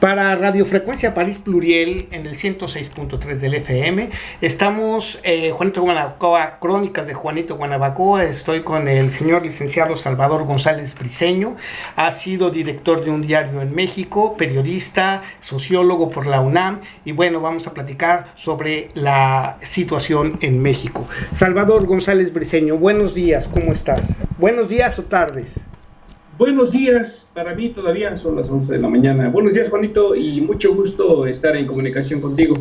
Para Radiofrecuencia París Pluriel en el 106.3 del FM. Estamos, Juanito Guanabacoa, Crónicas de Juanito Guanabacoa. Estoy con el señor licenciado Salvador González Briceño. Ha sido director de un diario en México, periodista, sociólogo por la UNAM. Y bueno, vamos a platicar sobre la situación en México. Salvador González Briceño, buenos días, ¿cómo estás? Buenos días o tardes. Buenos días, para mí todavía son las 11 de la mañana. Buenos días, Juanito, y mucho gusto estar en comunicación contigo.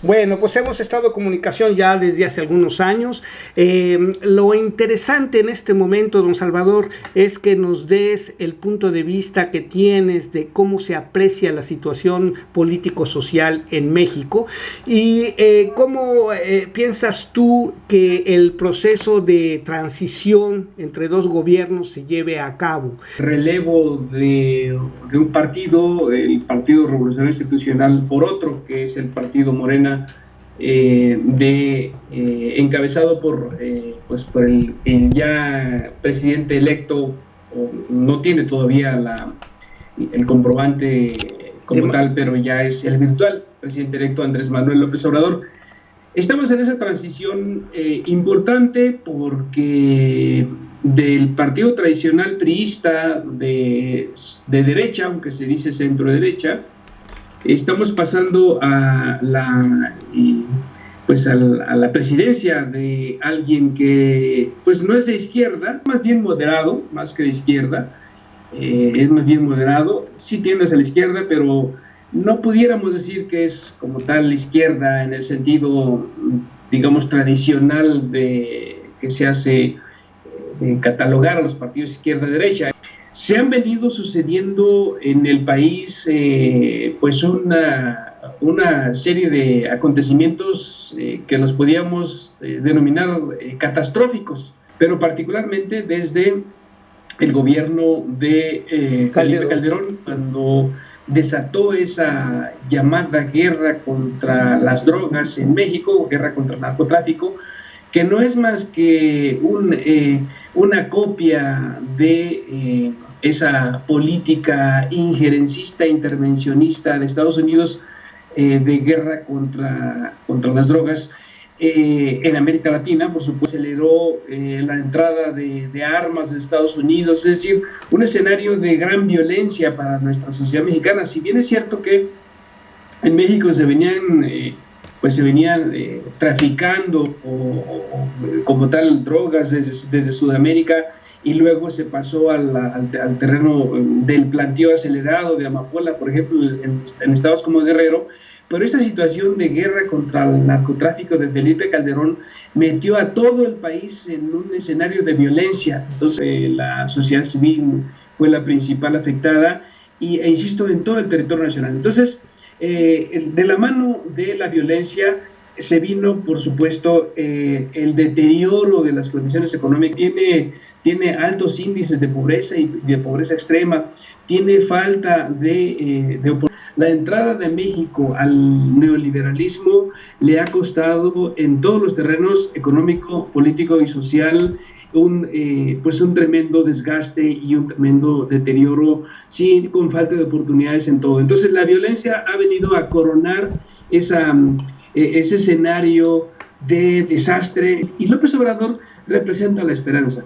Bueno, pues hemos estado en comunicación ya desde hace algunos años. Lo interesante en este momento, don Salvador, es que nos des el punto de vista que tienes de cómo se aprecia la situación político-social en México y cómo piensas tú que el proceso de transición entre dos gobiernos se lleve a cabo. Relevo de un partido, el Partido Revolucionario Institucional, por otro, que es el Partido Morena, encabezado por el ya presidente electo. No tiene todavía el comprobante como tal, pero ya es el virtual presidente electo Andrés Manuel López Obrador. Estamos en esa transición importante porque del partido tradicional priista de derecha, aunque se dice centro derecha, estamos pasando a la presidencia de alguien que pues no es de izquierda, más bien moderado, más que de izquierda, es más bien moderado, sí tiende hacia la izquierda, pero no pudiéramos decir que es como tal la izquierda en el sentido, digamos, tradicional que se hace catalogar a los partidos izquierda-derecha. Se han venido sucediendo en el país pues una serie de acontecimientos que los podíamos denominar catastróficos, pero particularmente desde el gobierno de Felipe Calderón, cuando desató esa llamada guerra contra las drogas en México, guerra contra el narcotráfico, que no es más que una copia de esa política injerencista, intervencionista de Estados Unidos de guerra contra las drogas en América Latina. Por supuesto, aceleró la entrada de armas de Estados Unidos, es decir, un escenario de gran violencia para nuestra sociedad mexicana. Si bien es cierto que en México se venían traficando como tal drogas desde Sudamérica, y luego se pasó al terreno del planteo acelerado de amapola, por ejemplo, en estados como Guerrero. Pero esta situación de guerra contra el narcotráfico de Felipe Calderón metió a todo el país en un escenario de violencia. Entonces la sociedad civil fue la principal afectada, e insisto, en todo el territorio nacional. Entonces, de la mano de la violencia se vino, por supuesto, el deterioro de las condiciones económicas. Tiene altos índices de pobreza y de pobreza extrema, tiene falta de oportunidades. La entrada de México al neoliberalismo le ha costado en todos los terrenos económico, político y social un tremendo desgaste y un tremendo deterioro, sí, con falta de oportunidades en todo. Entonces la violencia ha venido a coronar ese escenario de desastre, y López Obrador representa la esperanza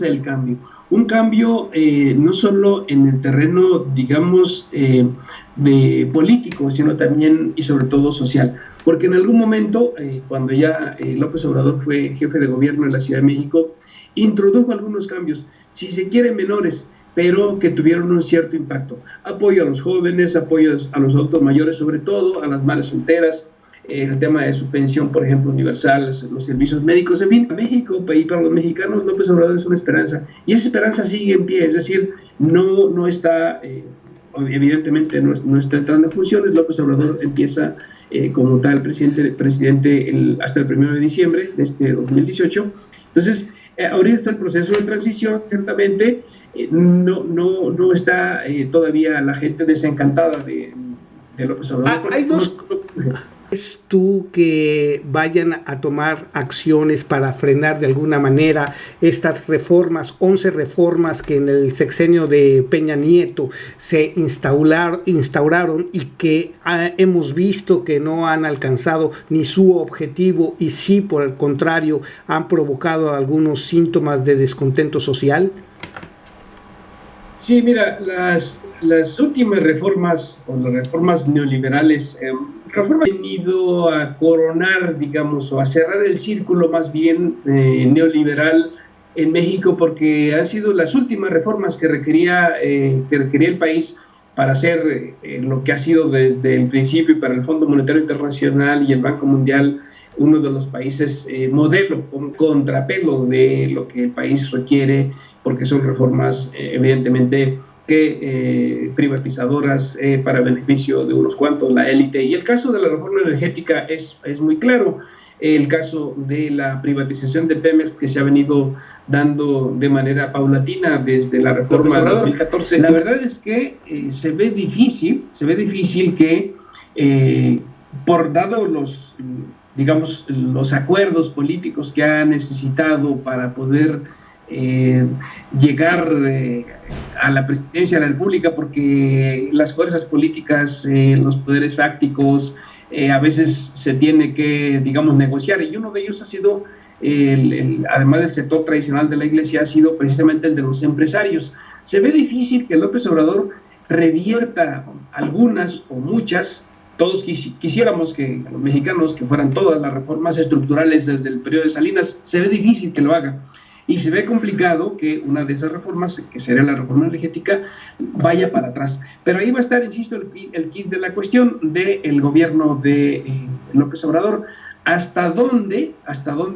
del cambio. Un cambio no solo en el terreno, digamos, de político, sino también y sobre todo social. Porque en algún momento, cuando ya López Obrador fue jefe de gobierno en la Ciudad de México, introdujo algunos cambios, si se quiere menores, pero que tuvieron un cierto impacto. Apoyo a los jóvenes, apoyo a los adultos mayores, sobre todo a las madres solteras, el tema de su pensión, por ejemplo, universal, los servicios médicos, en fin. México, y para los mexicanos, López Obrador es una esperanza, y esa esperanza sigue en pie, es decir, no está, evidentemente no está entrando en funciones. López Obrador empieza como tal presidente hasta el 1 de diciembre de este 2018. Entonces, ahorita está el proceso de transición, ciertamente. No está todavía la gente desencantada de López Obrador. ¿Es tú que vayan a tomar acciones para frenar de alguna manera estas reformas, 11 reformas que en el sexenio de Peña Nieto se instauraron y que hemos visto que no han alcanzado ni su objetivo y sí, por el contrario, han provocado algunos síntomas de descontento social? Sí, mira, las últimas reformas o las reformas neoliberales han venido a coronar, digamos, o a cerrar el círculo más bien neoliberal en México, porque han sido las últimas reformas que requería el país para hacer lo que ha sido desde el principio para el Fondo Monetario Internacional y el Banco Mundial uno de los países modelo, un contrapelo de lo que el país requiere, porque son reformas evidentemente que privatizadoras para beneficio de unos cuantos, la élite. Y el caso de la reforma energética es muy claro. El caso de la privatización de Pemex, que se ha venido dando de manera paulatina desde la reforma de 2014. La verdad es que se ve difícil que, por dado los, digamos, los acuerdos políticos que ha necesitado para poder llegar a la presidencia de la República, porque las fuerzas políticas, los poderes fácticos, a veces se tiene que, digamos, negociar, y uno de ellos ha sido, además del sector tradicional de la Iglesia, ha sido precisamente el de los empresarios. Se ve difícil que López Obrador revierta algunas o muchas. Todos quisiéramos que los mexicanos, que fueran todas las reformas estructurales desde el periodo de Salinas. Se ve difícil que lo haga. Y se ve complicado que una de esas reformas, que sería la reforma energética, vaya para atrás. Pero ahí va a estar, insisto, el kit de la cuestión del gobierno de López Obrador. ¿Hasta dónde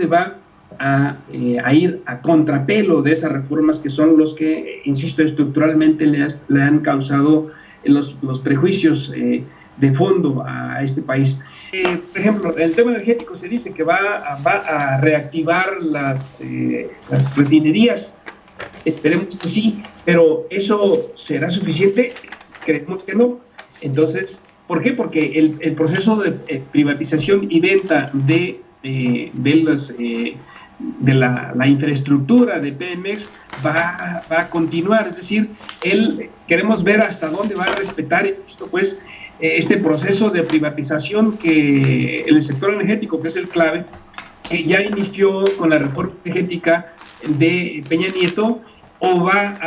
va a ir a contrapelo de esas reformas que son los que, insisto, estructuralmente le han causado los prejuicios de fondo a este país? Por ejemplo, el tema energético se dice que va a reactivar las refinerías. Esperemos que sí, pero ¿eso será suficiente? Creemos que no. Entonces, ¿por qué? Porque el proceso de privatización y venta de la infraestructura de Pemex va a continuar. Es decir, queremos ver hasta dónde va a respetar esto, pues, este proceso de privatización que el sector energético, que es el clave, que ya inició con la reforma energética de Peña Nieto, o va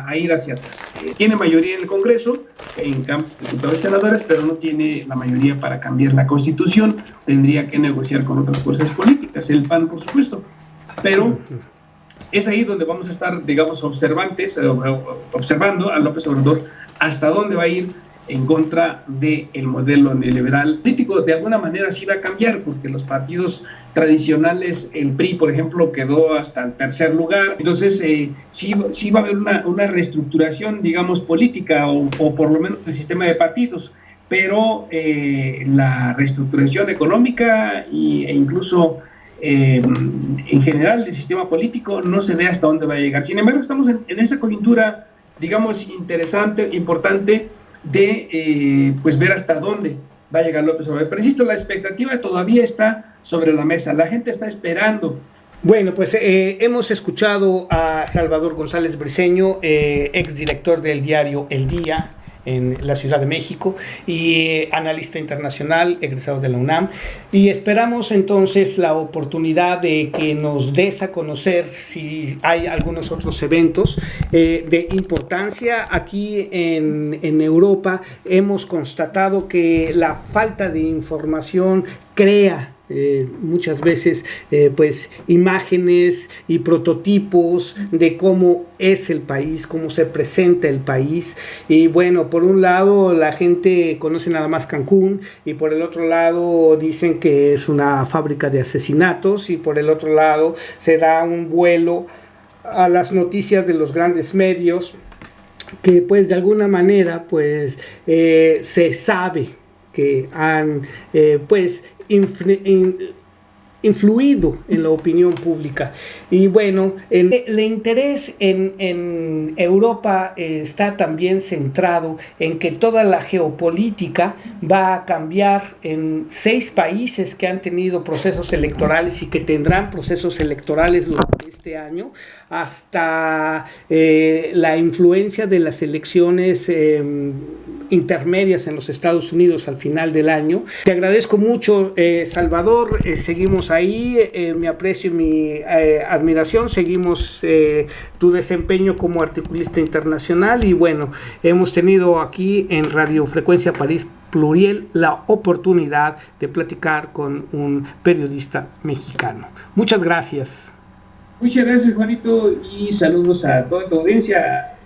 a ir hacia atrás. Tiene mayoría en el Congreso, en Cámara de Diputados y Senadores, pero no tiene la mayoría para cambiar la Constitución. Tendría que negociar con otras fuerzas políticas, el PAN, por supuesto. Pero es ahí donde vamos a estar, digamos, observando a López Obrador hasta dónde va a ir en contra del modelo neoliberal político. De alguna manera sí va a cambiar, porque los partidos tradicionales, el PRI, por ejemplo, quedó hasta el tercer lugar. Entonces, sí va a haber una reestructuración, digamos, política, o por lo menos el sistema de partidos, pero la reestructuración económica e incluso en general del sistema político no se ve hasta dónde va a llegar. Sin embargo, estamos en esa coyuntura, digamos, interesante, importante, de pues ver hasta dónde va a llegar López Obrador. Pero insisto, la expectativa todavía está sobre la mesa, la gente está esperando. Bueno, pues hemos escuchado a Salvador González Briceño, exdirector del diario El Día en la Ciudad de México y analista internacional, egresado de la UNAM, y esperamos entonces la oportunidad de que nos des a conocer si hay algunos otros eventos de importancia. Aquí en Europa hemos constatado que la falta de información crea muchas veces pues imágenes y prototipos de cómo es el país, cómo se presenta el país. Y bueno, por un lado la gente conoce nada más Cancún, y por el otro lado dicen que es una fábrica de asesinatos, y por el otro lado se da un vuelo a las noticias de los grandes medios que pues de alguna manera pues se sabe que han pues influido en la opinión pública. Y bueno, el interés en Europa está también centrado en que toda la geopolítica va a cambiar en 6 países que han tenido procesos electorales y que tendrán procesos electorales durante este año, hasta la influencia de las elecciones intermedias en los Estados Unidos al final del año. Te agradezco mucho, Salvador, seguimos ahí, mi aprecio y mi admiración, seguimos tu desempeño como articulista internacional y bueno, hemos tenido aquí en Radio Frecuencia París Pluriel la oportunidad de platicar con un periodista mexicano. Muchas gracias. Muchas gracias, Juanito, y saludos a toda tu audiencia.